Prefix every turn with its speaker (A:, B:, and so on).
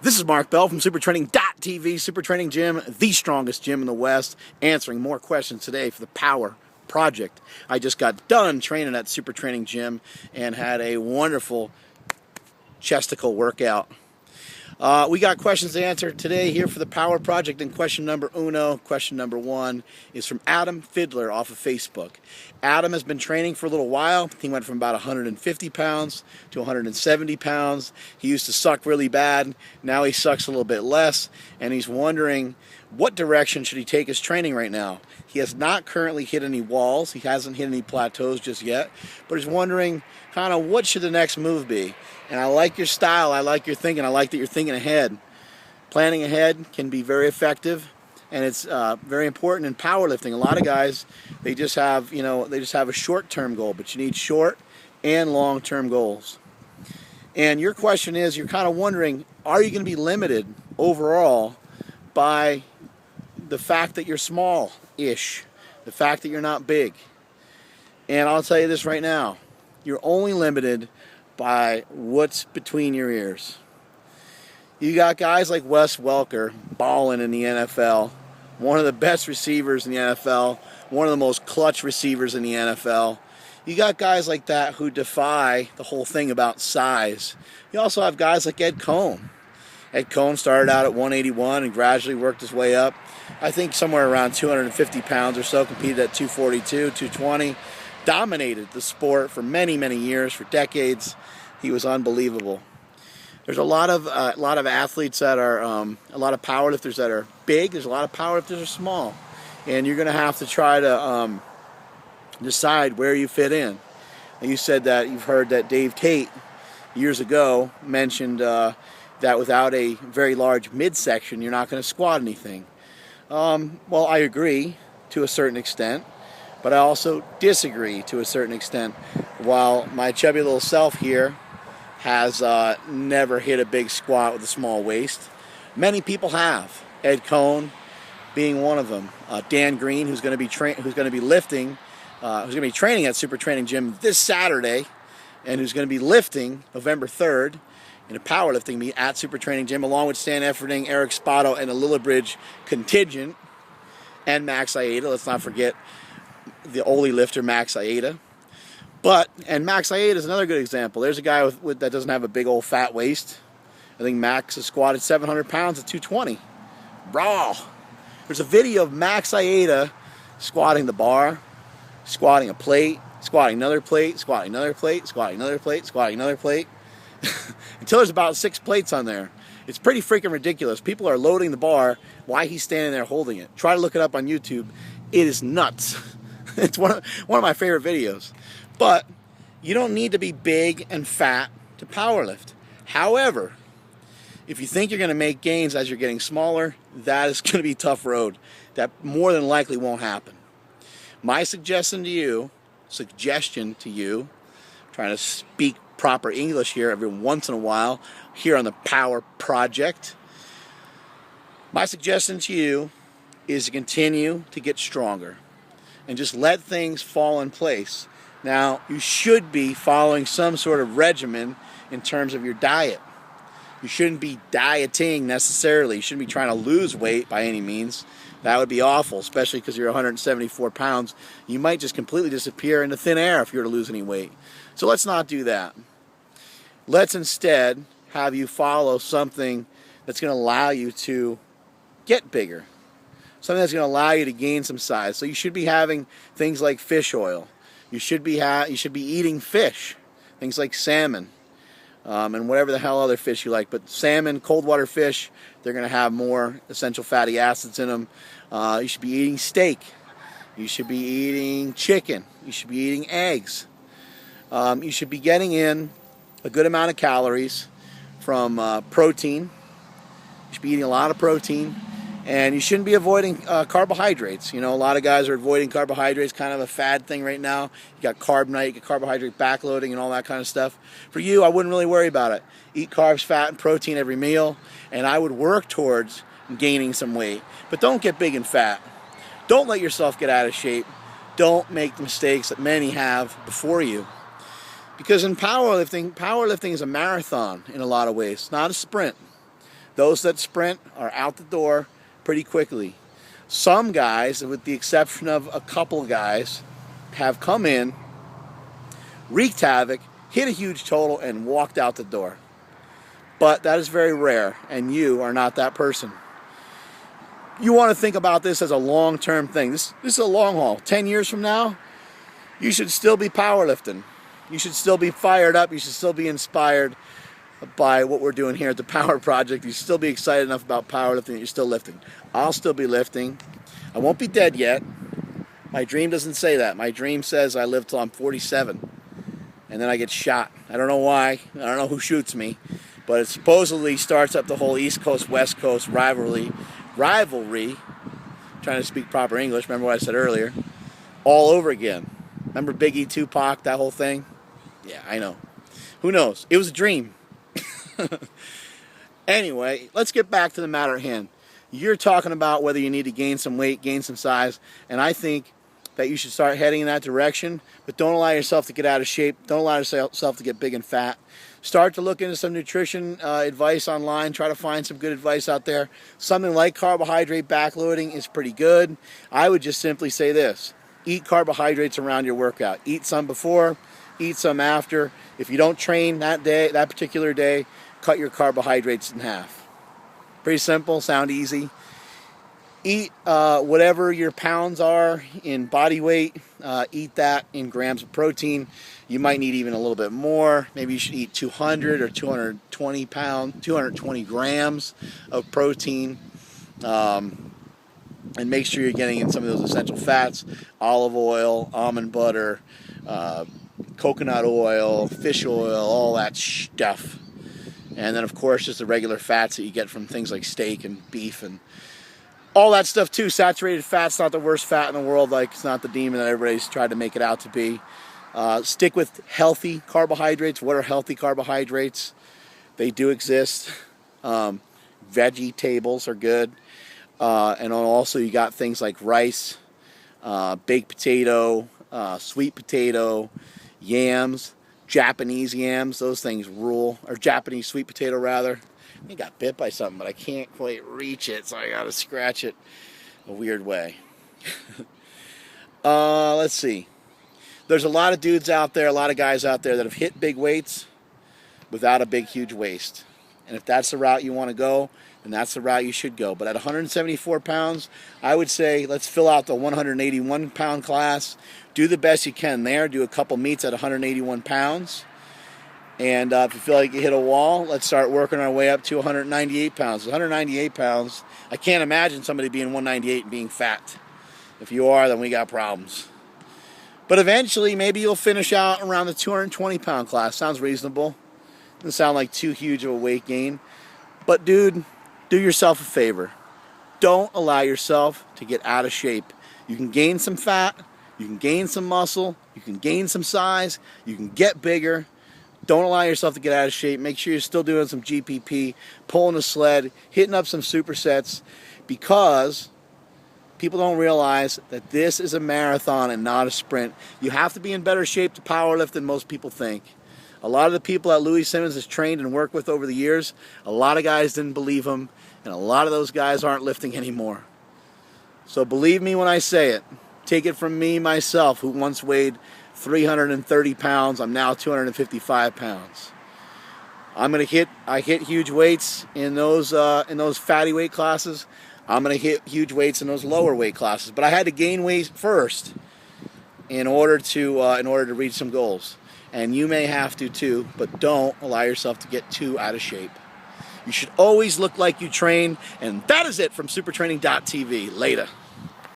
A: This is Mark Bell from SuperTraining.tv, Super Training Gym, the strongest gym in the West, answering more questions today for the Power Project. I just got done training at Super Training Gym and had a wonderful chesticle workout. We got questions to answer today here for the Power Project, and question number one is from Adam Fiddler off of Facebook. Adam has been training for a little while. He went from about 150 pounds to 170 pounds. He used to suck really bad. Now he sucks a little bit less, and he's wondering what direction should he take his training right now. He has not currently hit any walls. He hasn't hit any plateaus just yet, but he's wondering kind of what should the next move be. And I like your style. I like your thinking. I like that you're thinking ahead. Planning ahead can be very effective, and it's very important in powerlifting. A lot of guys, they just have a short-term goal, but you need short and long-term goals. And your question is, you're kind of wondering, are you going to be limited overall by the fact that you're small-ish, the fact that you're not big? And I'll tell you this right now, you're only limited by what's between your ears. You got guys like Wes Welker balling in the NFL, one of the best receivers in the NFL, one of the most clutch receivers in the NFL. You got guys like that who defy the whole thing about size. You also have guys like Ed Coan. Ed Coan started out at 181 and gradually worked his way up. I think somewhere around 250 pounds or so, competed at 242, 220. Dominated the sport for many, many years, for decades. He was unbelievable. There's a lot of athletes that are, a lot of powerlifters that are big. There's a lot of powerlifters that are small. And you're going to have to try to decide where you fit in. And you said that you've heard that Dave Tate years ago mentioned that without a very large midsection, you're not going to squat anything. Well, I agree to a certain extent, but I also disagree to a certain extent. While my chubby little self here has never hit a big squat with a small waist, many people have. Ed Coan being one of them. Dan Green, who's going to be training at Super Training Gym this Saturday, and who's going to be lifting November 3rd in a powerlifting meet at Super Training Gym, along with Stan Efferding, Eric Spotto, and the Lillibridge contingent, and Max Aida. Let's not forget the Oli lifter Max Aida. And Max Aida is another good example. There's a guy that doesn't have a big old fat waist. I think Max has squatted 700 pounds at 220. Raw. There's a video of Max Aida squatting the bar, squatting a plate, squatting another plate, squatting another plate, squatting another plate, squatting another plate, until there's about 6 plates on there. It's pretty freaking ridiculous. People are loading the bar while he's standing there holding it. Try to look it up on YouTube. It is nuts. It's one of my favorite videos. But you don't need to be big and fat to powerlift. However, if you think you're going to make gains as you're getting smaller, that is going to be a tough road. That more than likely won't happen. My suggestion to you, trying to speak proper English here every once in a while, here on the Power Project, my suggestion to you is to continue to get stronger and just let things fall in place. Now, you should be following some sort of regimen in terms of your diet. You shouldn't be dieting necessarily. You shouldn't be trying to lose weight by any means. That would be awful, especially because you're 174 pounds. You might just completely disappear into thin air if you were to lose any weight. So let's not do that. Let's instead have you follow something that's going to allow you to get bigger. Something that's going to allow you to gain some size. So you should be having things like fish oil. You should be eating fish, things like salmon, and whatever the hell other fish you like. But salmon, cold water fish, they're going to have more essential fatty acids in them. You should be eating steak. You should be eating chicken. You should be eating eggs. You should be getting in a good amount of calories from protein. You should be eating a lot of protein. And you shouldn't be avoiding carbohydrates. You know, a lot of guys are avoiding carbohydrates, kind of a fad thing right now. You got carb night, you get carbohydrate backloading and all that kind of stuff. For you, I wouldn't really worry about it. Eat carbs, fat, and protein every meal, and I would work towards gaining some weight. But don't get big and fat. Don't let yourself get out of shape. Don't make the mistakes that many have before you. Because in powerlifting is a marathon in a lot of ways, not a sprint. Those that sprint are out the door pretty quickly. Some guys, with the exception of a couple guys, have come in, wreaked havoc, hit a huge total, and walked out the door. But that is very rare, and you are not that person. You want to think about this as a long-term thing. This is a long haul. 10 years from now, you should still be powerlifting. You should still be fired up. You should still be inspired by what we're doing here at the Power Project. You should still be excited enough about powerlifting that you're still lifting. I'll still be lifting. I won't be dead yet. My dream doesn't say that. My dream says I live till I'm 47, and then I get shot. I don't know why. I don't know who shoots me, but it supposedly starts up the whole East Coast, West Coast rivalry, trying to speak proper English, remember what I said earlier, all over again. Remember Biggie, Tupac, that whole thing? Yeah, I know. Who knows? It was a dream. Anyway, let's get back to the matter at hand. You're talking about whether you need to gain some weight, gain some size, and I think that you should start heading in that direction, but don't allow yourself to get out of shape. Don't allow yourself to get big and fat. Start to look into some nutrition advice online. Try to find some good advice out there. Something like carbohydrate backloading is pretty good. I would just simply say this. Eat carbohydrates around your workout. Eat some before, eat some after. If you don't train that day, that particular day, cut your carbohydrates in half. Pretty simple, sound easy. Eat whatever your pounds are in body weight. Eat that in grams of protein. You might need even a little bit more. Maybe you should eat 200 or 220 grams of protein. And make sure you're getting in some of those essential fats, olive oil, almond butter, coconut oil, fish oil, all that stuff. And then, of course, just the regular fats that you get from things like steak and beef and all that stuff too. Saturated fat's not the worst fat in the world. Like, it's not the demon that everybody's tried to make it out to be. Stick with healthy carbohydrates. What are healthy carbohydrates? They do exist. Vegetables are good. And also you got things like rice, baked potato, sweet potato, yams, Japanese yams. Those things rule. Or Japanese sweet potato, rather. I got bit by something, but I can't quite reach it, so I gotta scratch it a weird way. Let's see. There's a lot of dudes out there, a lot of guys out there that have hit big weights without a big, huge waist. And if that's the route you want to go, then that's the route you should go. But at 174 pounds, I would say let's fill out the 181-pound class. Do the best you can there. Do a couple meets at 181 pounds. And if you feel like you hit a wall, let's start working our way up to 198 pounds. 198 pounds, I can't imagine somebody being 198 and being fat. If you are, then we got problems. But eventually, maybe you'll finish out around the 220-pound class. Sounds reasonable. Doesn't sound like too huge of a weight gain. But dude, do yourself a favor. Don't allow yourself to get out of shape. You can gain some fat, you can gain some muscle, you can gain some size, you can get bigger. Don't allow yourself to get out of shape. Make sure you're still doing some GPP, pulling a sled, hitting up some supersets, because people don't realize that this is a marathon and not a sprint. You have to be in better shape to powerlift than most people think. A lot of the people that Louie Simmons has trained and worked with over the years, a lot of guys didn't believe him, and a lot of those guys aren't lifting anymore. So believe me when I say it. Take it from me, myself, who once weighed 330 pounds. I'm now 255 pounds. I hit huge weights in those fatty weight classes. I'm gonna hit huge weights in those lower weight classes. But I had to gain weight first in order to reach some goals. And you may have to too, but don't allow yourself to get too out of shape. You should always look like you train. And that is it from supertraining.tv. Later.